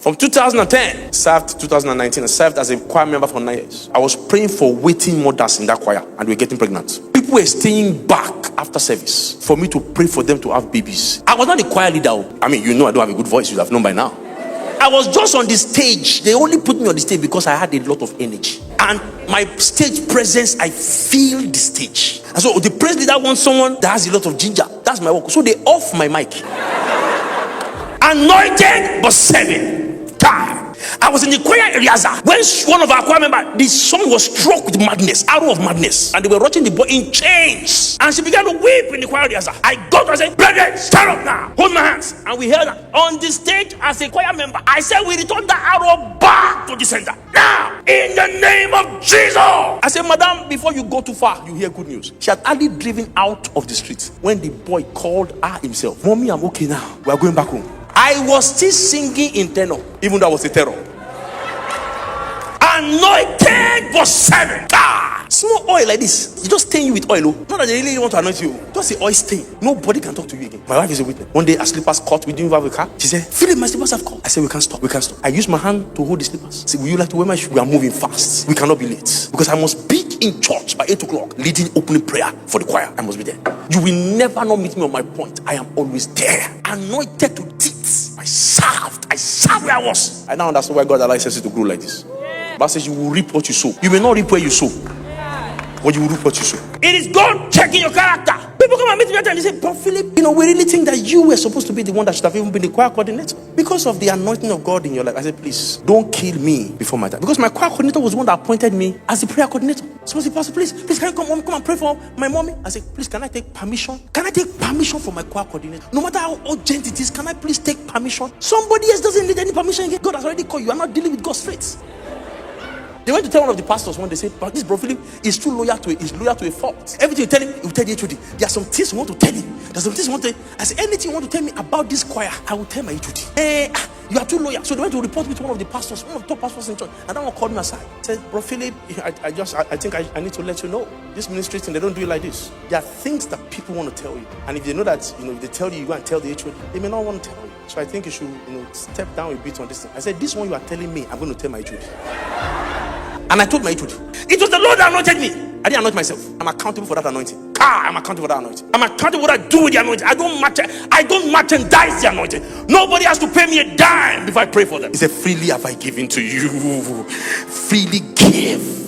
From 2010, served 2019, and served as a choir member for 9 years. I was praying for waiting mothers in that choir, and we were getting pregnant. People were staying back after service for me to pray for them to have babies. I was not the choir leader. I mean, you know I don't have a good voice. You'd have known by now. I was just on the stage. They only put me on the stage because I had a lot of energy. And my stage presence, I feel the stage. And so the praise leader wants someone that has a lot of ginger. That's my work. So they off my mic. Anointed but serving. God. I was in the choir area when one of our choir members, the song was struck with madness, arrow of madness, and they were watching the boy in chains, and she began to weep in the choir area. I got to her and said, "Brethren, stand up now, hold my hands." And we held her on the stage as a choir member. I said, "We return the arrow back to the center now in the name of Jesus." I said, "Madam, before you go too far, you hear good news." She had hardly driven out of the street when the boy called her himself. "Mommy, I'm okay now. We are going back home." I was still singing in tenor, even though I was a terror. Anointed but serving. God. Small oil like this, you just stain you with oil. Not that they really want to anoint you. Just the oil stain. Nobody can talk to you again. My wife is a witness. One day, her slippers caught. We didn't have a car. She said, "Philip, my slippers have caught." I said, "We can't stop. We can't stop." I used my hand to hold the slippers. I said, "Would you like to wear my shoe?" We are moving fast. We cannot be late because I must be in church by 8 o'clock, leading opening prayer for the choir. I must be there. You will never not meet me on my point. I am always there. Anointed to teeth. I served where I was. I now understand why God allows us to grow like this. But says you will reap what you sow. You may not reap where you sow, but you will reap what you sow. It is God checking your character. People come and meet me and they say, "But Philip, we really think that you were supposed to be the one that should have even been the choir coordinator because of the anointing of God in your life." I said, "Please don't kill me before my time," because my choir coordinator was the one that appointed me as the prayer coordinator. So I said, "Pastor, please can you come and pray for my mommy?" I said, "Please, can I take permission? Can I take permission from my choir coordinator? No matter how urgent it is, can I please take permission? Somebody else doesn't need any permission again. God has already called you. I'm not dealing with God's faith." They went to tell one of the pastors one day, said, "But this bro Philip is too loyal to it. He's loyal to a fault. Everything you tell him, he will tell the HOD. There are some things you want to tell him. There's some things you want to tell him." I said, "Anything you want to tell me about this choir, I will tell my HOD. You are too loyal." So they went to report me to one of the pastors, one of the top pastors in church. And that one called me aside. Said, "Bro Philip, I think I need to let you know. This ministry thing, they don't do it like this. There are things that people want to tell you. And if they know that, if they tell you, you go and tell the HOD, they may not want to tell you. So I think you should, step down a bit on this thing." I said, "This one you are telling me, I'm going to tell my HOD." And I told my HOD, it was the Lord that anointed me. I didn't anoint myself. I'm accountable for that anointing. I'm accountable for that anointing. I'm accountable for what I do with the anointing. I don't merchandise the anointing. Nobody has to pay me a dime if I pray for them. He said, "Freely have I given to you. Freely give."